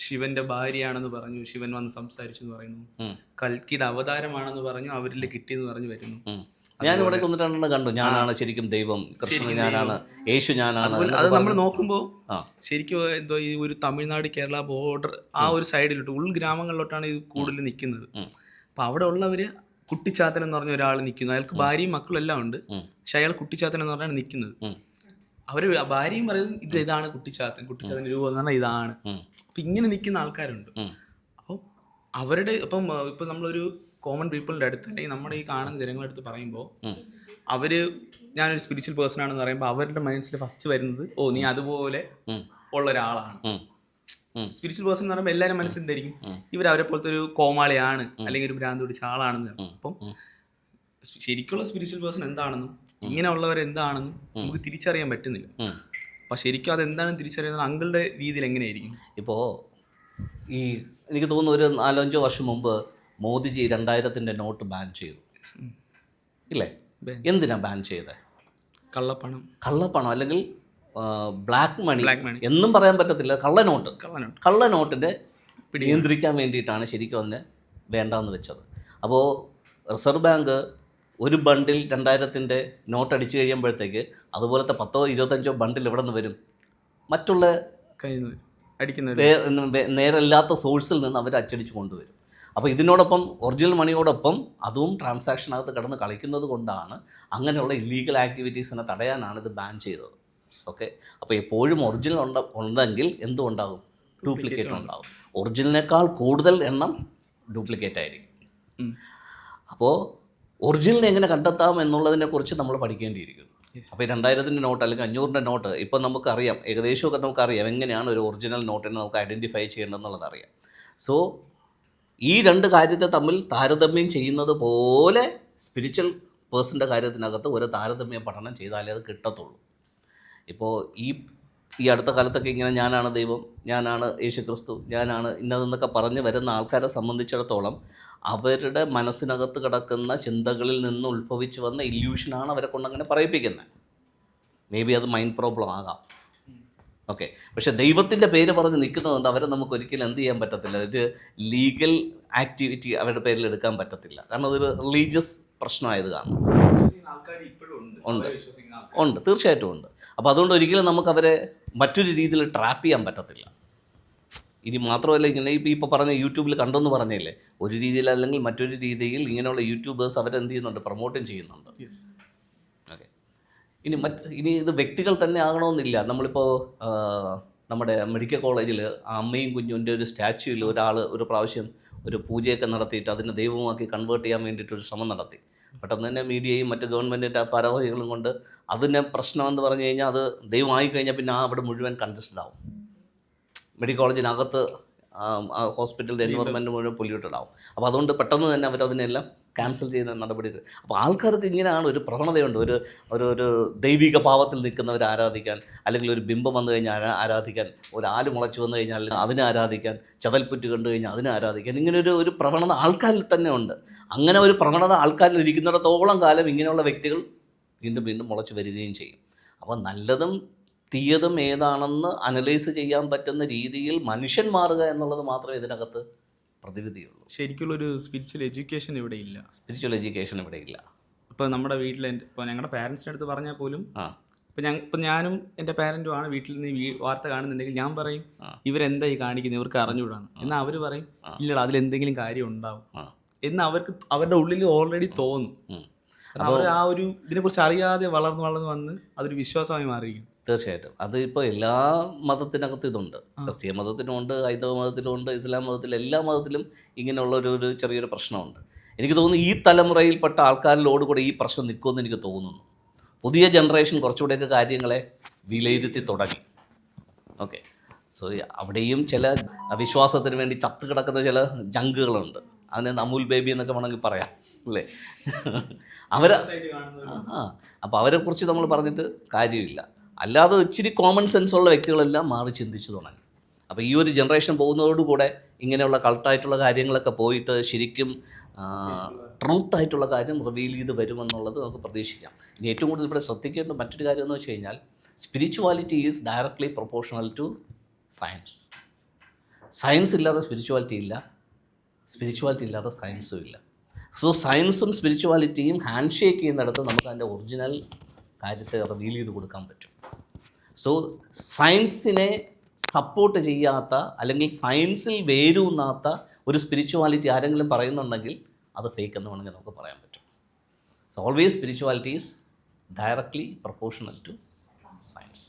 ശിവന്റെ ഭാര്യയാണെന്ന് പറഞ്ഞു, ശിവൻ വന്ന് സംസാരിച്ചു എന്ന് പറയുന്നു. കൽക്കിയുടെ അവതാരമാണെന്ന് പറഞ്ഞു, അവരിൽ കിട്ടിയെന്ന് പറഞ്ഞു വരുന്നു. ഞാൻ ഇവിടെ ഒന്ന് രണ്ടെണ്ണം കണ്ടു. ഞാനാണ് ശരിക്കും ദൈവം, കൃഷ്ണൻ ഞാനാണ്, യേശു ഞാനാണ്. അതുപോലെ അത് നമ്മൾ നോക്കുമ്പോൾ ശരിക്കും എന്തോ ഈ ഒരു തമിഴ്നാട് കേരള ബോർഡർ ആ ഒരു സൈഡിലോട്ട് ഉൾഗ്രാമങ്ങളിലോട്ടാണ് ഇത് കൂടുതൽ നിൽക്കുന്നത്. അപ്പം അവിടെ ഉള്ളവർ കുട്ടിച്ചാത്തൻ എന്ന് പറഞ്ഞ ഒരാൾ നിൽക്കുന്നു. അയാൾക്ക് ഭാര്യയും മക്കളും എല്ലാം ഉണ്ട്. പക്ഷെ അയാൾ കുട്ടിച്ചാത്തൻ എന്ന് പറഞ്ഞാണ് നിൽക്കുന്നത്. അവർ ഭാര്യയും പറയുന്നത് ഇതാണ് കുട്ടിച്ചാത്തൻ രൂപം എന്ന് പറഞ്ഞാൽ ഇതാണ്. അപ്പം ഇങ്ങനെ നിൽക്കുന്ന ആൾക്കാരുണ്ട്. അപ്പം അവരുടെ ഇപ്പം നമ്മളൊരു കോമൺ പീപ്പിളിൻ്റെ അടുത്ത് അല്ലെങ്കിൽ നമ്മുടെ ഈ കാണുന്ന ജനങ്ങളുടെ അടുത്ത് പറയുമ്പോൾ ഞാനൊരു സ്പിരിച്വൽ പേഴ്സൺ ആണെന്ന് പറയുമ്പോൾ അവരുടെ മൈൻഡ്സിൽ ഫസ്റ്റ് വരുന്നത് നീ അതുപോലെ ഉള്ള ഒരാളാണ്. സ്പിരിച്വൽ പേഴ്സൺ എന്ന് പറയുമ്പോൾ എല്ലാവരും മനസ്സിലായിരിക്കും അവരെ പോലത്തെ ഒരു കോമാളിയാണ് അല്ലെങ്കിൽ ഒരു ഭ്രാന്ത് പിടിച്ച ആളാണെന്ന്. അപ്പം ശരിക്കുള്ള സ്പിരിച്വൽ പേഴ്സൺ എന്താണെന്നും ഇങ്ങനെയുള്ളവർ എന്താണെന്നും നമുക്ക് തിരിച്ചറിയാൻ പറ്റുന്നില്ല. അപ്പം ശരിക്കും അതെന്താണെന്ന് തിരിച്ചറിയുന്നത് അങ്കിളുടെ രീതിയിൽ എങ്ങനെയായിരിക്കും? ഇപ്പോൾ എനിക്ക് തോന്നുന്നു ഒരു 4-5 വർഷം മുമ്പ് മോദിജി 2000 നോട്ട് ബാൻ ചെയ്തു ഇല്ലേ? എന്തിനാ ബാൻ ചെയ്തത്? കള്ളപ്പണം അല്ലെങ്കിൽ ബ്ലാക്ക് മണി എന്നും പറയാൻ പറ്റത്തില്ല. കള്ളനോട്ടിൻ്റെ നിയന്ത്രിക്കാൻ വേണ്ടിയിട്ടാണ് ശരിക്കും അതിനെ വേണ്ടാന്ന് വെച്ചത്. അപ്പോൾ റിസർവ് ബാങ്ക് ഒരു ബണ്ടിൽ 2000 നോട്ട് അടിച്ചു കഴിയുമ്പോഴത്തേക്ക് അതുപോലത്തെ 10-25 ബണ്ടിൽ എവിടെ നിന്ന് വരും? മറ്റുള്ള നേരല്ലാത്ത സോഴ്സിൽ നിന്ന് അവർ അച്ചടിച്ച് കൊണ്ടുവരും. അപ്പോൾ ഇതിനോടൊപ്പം ഒറിജിനൽ മണിയോടൊപ്പം അതും ട്രാൻസാക്ഷനകത്ത് കിടന്ന് കളിക്കുന്നത് കൊണ്ടാണ് അങ്ങനെയുള്ള ഇല്ലീഗൽ ആക്ടിവിറ്റീസിനെ തടയാനാണ് ഇത് ബാൻ ചെയ്തത്. ഓക്കെ, അപ്പോൾ എപ്പോഴും ഒറിജിനൽ ഉണ്ടെങ്കിൽ എന്തും ഉണ്ടാകും? ഡ്യൂപ്ലിക്കേറ്റ് ഉണ്ടാകും. ഒറിജിനലിനേക്കാൾ കൂടുതൽ എണ്ണം ഡ്യൂപ്ലിക്കേറ്റ് ആയിരിക്കും. അപ്പോൾ ഒറിജിനലിനെ എങ്ങനെ കണ്ടെത്താം എന്നുള്ളതിനെക്കുറിച്ച് നമ്മൾ പഠിക്കേണ്ടിയിരിക്കുന്നു. അപ്പോൾ 2000 നോട്ട് അല്ലെങ്കിൽ 500 നോട്ട് ഇപ്പം നമുക്കറിയാം, ഏകദേശമൊക്കെ നമുക്കറിയാം എങ്ങനെയാണ് ഒരു ഒറിജിനൽ നോട്ടിനെ നമുക്ക് ഐഡൻറ്റിഫൈ ചെയ്യേണ്ടതെന്നുള്ളത് അറിയാം. സോ ഈ രണ്ട് കാര്യത്തെ തമ്മിൽ താരതമ്യം ചെയ്യുന്നത് പോലെ സ്പിരിച്വൽ പേഴ്സൻ്റെ കാര്യത്തിനകത്ത് ഒരു താരതമ്യ പഠനം ചെയ്താലേ അത് കിട്ടത്തുള്ളൂ. ഇപ്പോൾ ഈ അടുത്ത കാലത്തൊക്കെ ഇങ്ങനെ ഞാനാണ് ദൈവം, ഞാനാണ് യേശുക്രിസ്തു, ഞാനാണ് ഇന്നതെന്നൊക്കെ പറഞ്ഞ് വരുന്ന ആൾക്കാരെ സംബന്ധിച്ചിടത്തോളം അവരുടെ മനസ്സിനകത്ത് കിടക്കുന്ന ചിന്തകളിൽ നിന്ന് ഉത്ഭവിച്ച് വന്ന ഇല്യൂഷനാണ് അവരെ കൊണ്ടങ്ങനെ പറയിപ്പിക്കുന്നത്. മേ ബി അത് മൈൻഡ് പ്രോബ്ലം ആകാം. ഓക്കെ, പക്ഷേ ദൈവത്തിൻ്റെ പേര് പറഞ്ഞ് നിൽക്കുന്നതുകൊണ്ട് അവരെ നമുക്ക് ഒരിക്കലും എന്ത് ചെയ്യാൻ പറ്റത്തില്ല, ഒരു ലീഗൽ ആക്ടിവിറ്റി അവരുടെ പേരിൽ എടുക്കാൻ പറ്റത്തില്ല. കാരണം അതൊരു റിലീജിയസ് പ്രശ്നമായത് കാരണം ഉണ്ട്, തീർച്ചയായിട്ടും ഉണ്ട്. അപ്പോൾ അതുകൊണ്ട് ഒരിക്കലും നമുക്കവരെ മറ്റൊരു രീതിയിൽ ട്രാപ്പ് ചെയ്യാൻ പറ്റത്തില്ല. ഇനി മാത്രമല്ല, ഇങ്ങനെ ഇപ്പോൾ പറഞ്ഞ യൂട്യൂബിൽ കണ്ടെന്ന് പറഞ്ഞില്ലേ, ഒരു രീതിയിൽ അല്ലെങ്കിൽ മറ്റൊരു രീതിയിൽ ഇങ്ങനെയുള്ള യൂട്യൂബേഴ്സ് അവരെന്ത് ചെയ്യുന്നുണ്ട്, പ്രൊമോട്ടും ചെയ്യുന്നുണ്ട്. ഓക്കെ, ഇനി ഇത് വ്യക്തികൾ തന്നെ ആകണമെന്നില്ല. നമ്മളിപ്പോൾ നമ്മുടെ മെഡിക്കൽ കോളേജിൽ അമ്മയും കുഞ്ഞുൻ്റെ ഒരു സ്റ്റാച്യൂവിൽ ഒരു പ്രാവശ്യം ഒരു പൂജയൊക്കെ നടത്തിയിട്ട് അതിനെ ദൈവമാക്കി കൺവേർട്ട് ചെയ്യാൻ വേണ്ടിയിട്ടൊരു ശ്രമം നടത്തി. പെട്ടെന്ന് തന്നെ മീഡിയയും മറ്റ് ഗവൺമെൻറ്റിൻ്റെ പരവധികളും കൊണ്ട് അതിനെ പ്രശ്നമെന്ന് പറഞ്ഞു കഴിഞ്ഞാൽ അത് ദൈവമായി കഴിഞ്ഞാൽ പിന്നെ അവിടെ മുഴുവൻ കൺജസ്റ്റഡ് ആവും. മെഡിക്കൽ കോളേജിനകത്ത് ഹോസ്പിറ്റലിൻ്റെ എൻവയോൺമെൻറ്റ് മുഴുവൻ പൊല്യൂട്ടഡ് ആവും. അപ്പോൾ അതുകൊണ്ട് പെട്ടെന്ന് തന്നെ അവരതിനെല്ലാം ക്യാൻസൽ ചെയ്യുന്ന നടപടി. അപ്പോൾ ആൾക്കാർക്ക് ഇങ്ങനെയാണ് ഒരു പ്രവണതയുണ്ട്, ഒരു ദൈവിക ഭാവത്തിൽ നിൽക്കുന്നവരെ ആരാധിക്കാൻ, അല്ലെങ്കിൽ ഒരു ബിംബം വന്നു കഴിഞ്ഞാൽ ആരാധിക്കാൻ, ഒരു ആല് മുളച്ച് വന്നു കഴിഞ്ഞാൽ അതിനെ ആരാധിക്കാൻ, ചതൽപ്പുറ്റ് കണ്ടു കഴിഞ്ഞാൽ അതിനെ ആരാധിക്കാൻ, ഇങ്ങനെ ഒരു പ്രവണത ആൾക്കാരിൽ തന്നെ ഉണ്ട്. അങ്ങനെ ഒരു പ്രവണത ആൾക്കാരിൽ ഇരിക്കുന്നിടത്തോളം കാലം ഇങ്ങനെയുള്ള വ്യക്തികൾ വീണ്ടും വീണ്ടും മുളച്ച് വരികയും ചെയ്യും. അപ്പോൾ നല്ലതും തീയതും ഏതാണെന്ന് അനലൈസ് ചെയ്യാൻ പറ്റുന്ന രീതിയിൽ മനുഷ്യൻ മാറുക എന്നുള്ളത് മാത്രമേ ഇതിനകത്ത് പ്രതിവിധിയുള്ളൂ. ശരിക്കുള്ളൊരു സ്പിരിച്വൽ എഡ്യൂക്കേഷൻ ഇവിടെ ഇല്ല. ഇപ്പോൾ നമ്മുടെ വീട്ടിൽ ഇപ്പോൾ ഞങ്ങളുടെ പാരൻസിൻ്റെ അടുത്ത് പറഞ്ഞാൽ പോലും ഇപ്പം ഞാനും എൻ്റെ പാരൻറ്റുമാണ് വീട്ടിൽ നിന്ന് ഈ വാർത്ത കാണുന്നുണ്ടെങ്കിൽ ഞാൻ പറയും ഇവരെന്താ ഈ കാണിക്കുന്നത്, ഇവർക്ക് അറിഞ്ഞുകൂടാണ്. എന്നാൽ അവർ പറയും ഇല്ലടാ അതിലെന്തെങ്കിലും കാര്യം ഉണ്ടാവും എന്ന് അവരുടെ ഉള്ളിൽ ഓൾറെഡി തോന്നും. അവർ ആ ഒരു ഇതിനെക്കുറിച്ച് അറിയാതെ വളർന്ന് വന്ന് അതൊരു വിശ്വാസമായി മാറിയിരിക്കും. തീർച്ചയായിട്ടും അത് ഇപ്പോൾ എല്ലാ മതത്തിനകത്തും ഇതുണ്ട്. ക്രിസ്തീയ മതത്തിനുമുണ്ട്, ഹൈന്ദവ മതത്തിലുമുണ്ട്, ഇസ്ലാം മതത്തിലും, എല്ലാ മതത്തിലും ഇങ്ങനെയുള്ള ഒരു ചെറിയൊരു പ്രശ്നമുണ്ട്. എനിക്ക് തോന്നുന്നു ഈ തലമുറയിൽപ്പെട്ട ആൾക്കാരിലോട് കൂടെ ഈ പ്രശ്നം നിൽക്കുമെന്ന് എനിക്ക് തോന്നുന്നു. പുതിയ ജനറേഷൻ കുറച്ചുകൂടെയൊക്കെ കാര്യങ്ങളെ വിലയിരുത്തി തുടങ്ങി. ഓക്കെ, സോ അവിടെയും ചില വിശ്വാസത്തിന് വേണ്ടി ചത്ത് കിടക്കുന്ന ചില ജങ്കുകളുണ്ട്. അതിനെ അമൂൽ ബേബി എന്നൊക്കെ വേണമെങ്കിൽ പറയാം അല്ലേ. അപ്പോൾ അവരെക്കുറിച്ച് നമ്മൾ പറഞ്ഞിട്ട് കാര്യമില്ല. അല്ലാതെ ഇച്ചിരി കോമൺ സെൻസുള്ള വ്യക്തികളെല്ലാം മാറി ചിന്തിച്ചു തുടങ്ങി. അപ്പോൾ ഈ ഒരു ജനറേഷൻ പോകുന്നതോടുകൂടെ ഇങ്ങനെയുള്ള കൾട്ടായിട്ടുള്ള കാര്യങ്ങളൊക്കെ പോയിട്ട് ശരിക്കും ട്രൂത്തായിട്ടുള്ള കാര്യം റിവീൽ ചെയ്ത് വരുമെന്നുള്ളത് നമുക്ക് പ്രതീക്ഷിക്കാം. ഇനി ഏറ്റവും കൂടുതൽ ഇവിടെ ശ്രദ്ധിക്കേണ്ട മറ്റൊരു കാര്യം എന്ന് വെച്ച് കഴിഞ്ഞാൽ spirituality is directly proportional two science. Science ഇല്ലാതെ സ്പിരിച്വാലിറ്റി ഇല്ല, സ്പിരിച്വാലിറ്റി ഇല്ലാതെ സയൻസും ഇല്ല. സോ സയൻസും സ്പിരിച്വാലിറ്റിയും ഹാൻഡ് ഷേക്ക് ചെയ്യുന്നിടത്ത് നമുക്ക് അതിൻ്റെ ഒറിജിനൽ കാര്യത്തെ റിവീൽ ചെയ്ത് കൊടുക്കാൻ പറ്റും. സോ സയൻസിനെ സപ്പോർട്ട് ചെയ്യാത്ത അല്ലെങ്കിൽ സയൻസിൽ വേരൂന്നാത്ത ഒരു സ്പിരിച്വാലിറ്റി ആരെങ്കിലും പറയുന്നുണ്ടെങ്കിൽ അത് ഫേക്ക് എന്ന് വേണമെങ്കിൽ നമുക്ക് പറയാൻ പറ്റും. So always spirituality is directly proportional two science.